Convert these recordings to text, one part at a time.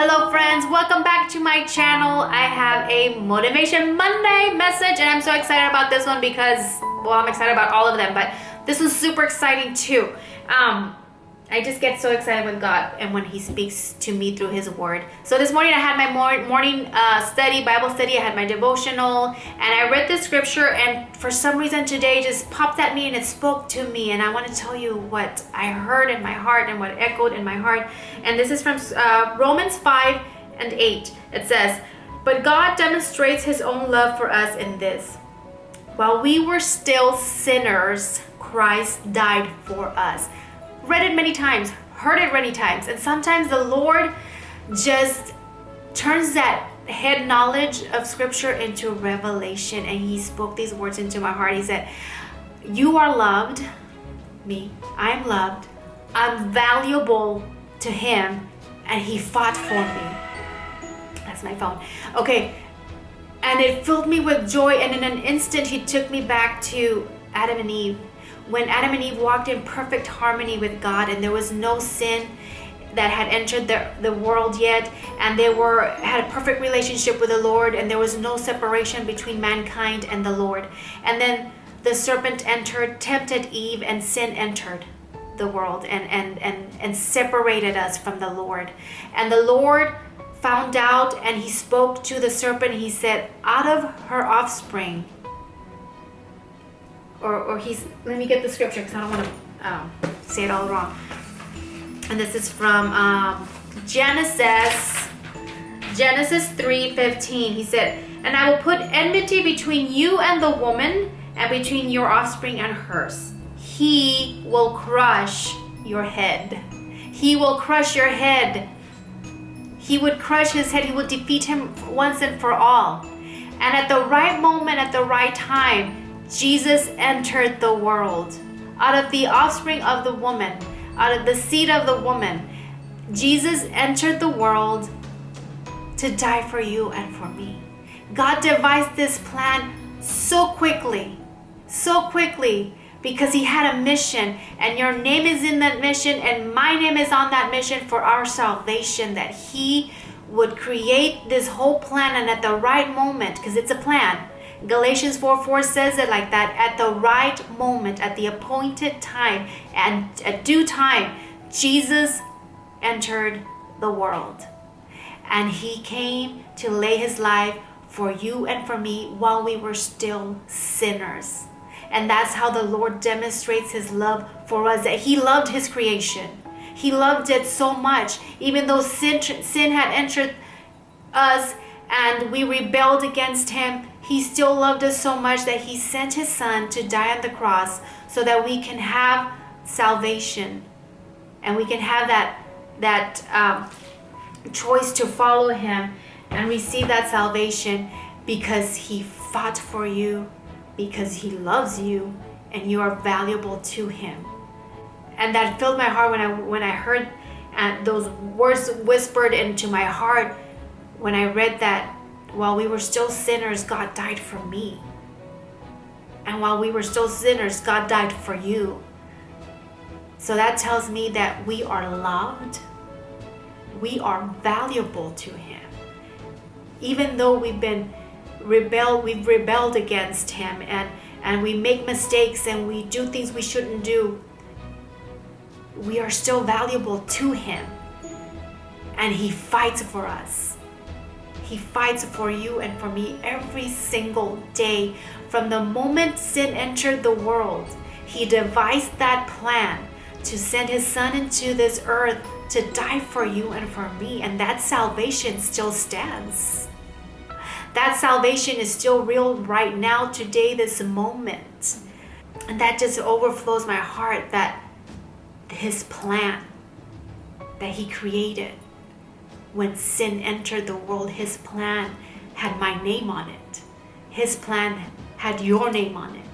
Hello friends, welcome back to my channel. I have a Motivation Monday message and I'm so excited about this one because, well, I'm excited about all of them, but this was super exciting too. I just get so excited with God and when He speaks to me through His Word. So this morning I had my morning Bible study. I had my devotional and I read the scripture, and for some reason today it just popped at me and it spoke to me, and I want to tell you what I heard in my heart and what echoed in my heart. And this is from Romans 5:8. It says, "But God demonstrates His own love for us in this: while we were still sinners, Christ died for us." Read it many times, heard it many times, and sometimes the Lord just turns that head knowledge of scripture into revelation, and He spoke these words into my heart. He said, "You are loved, me, I'm loved, I'm valuable to Him, and He fought for me." That's my phone. Okay, and it filled me with joy, and in an instant He took me back to Adam and Eve. When Adam and Eve walked in perfect harmony with God, and there was no sin that had entered the world yet, and they had a perfect relationship with the Lord, and there was no separation between mankind and the Lord. And then the serpent entered, tempted Eve, and sin entered the world and separated us from the Lord. And the Lord found out, and He spoke to the serpent. He said, "Out of her offspring," let me get the scripture because I don't want to say it all wrong. And this is from Genesis 3:15. He said, "And I will put enmity between you and the woman, and between your offspring and hers. He will crush your head." He will crush your head. He would crush his head. He would defeat him once and for all. And at the right moment, at the right time, Jesus entered the world. Out of the offspring of the woman, out of the seed of the woman, Jesus entered the world to die for you and for me. God devised this plan so quickly, because He had a mission, and your name is in that mission, and my name is on that mission for our salvation, that He would create this whole plan, and at the right moment, because it's a plan. Galatians 4:4 says it like that: at the right moment, at the appointed time, and at due time, Jesus entered the world. And He came to lay His life for you and for me while we were still sinners. And that's how the Lord demonstrates His love for us, that He loved His creation. He loved it so much, even though sin had entered us and we rebelled against Him. He still loved us so much that He sent His Son to die on the cross so that we can have salvation, and we can have that choice to follow Him and receive that salvation, because He fought for you, because He loves you, and you are valuable to Him. And that filled my heart when I heard those words whispered into my heart when I read that. While we were still sinners, God died for me. And while we were still sinners, God died for you. So that tells me that we are loved. We are valuable to Him. Even though we've rebelled against Him, and we make mistakes and we do things we shouldn't do, we are still valuable to Him. And He fights for us. He fights for you and for me every single day. From the moment sin entered the world, He devised that plan to send His Son into this earth to die for you and for me. And that salvation still stands. That salvation is still real right now, today, this moment. And that just overflows my heart, that His plan that He created, when sin entered the world, His plan had my name on it. His plan had your name on it,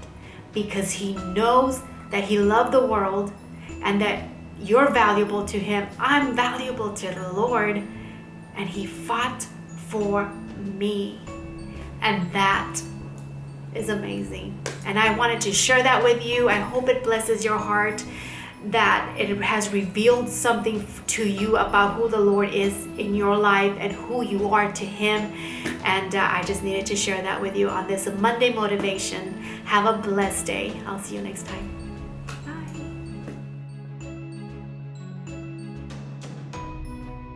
because He knows that He loved the world and that you're valuable to Him. I'm valuable to the Lord, and He fought for me. And that is amazing. And I wanted to share that with you. I hope it blesses your heart. that it has revealed something to you about who the Lord is in your life and who you are to Him. And I just needed to share that with you on this Monday motivation. Have a blessed day. I'll see you next time.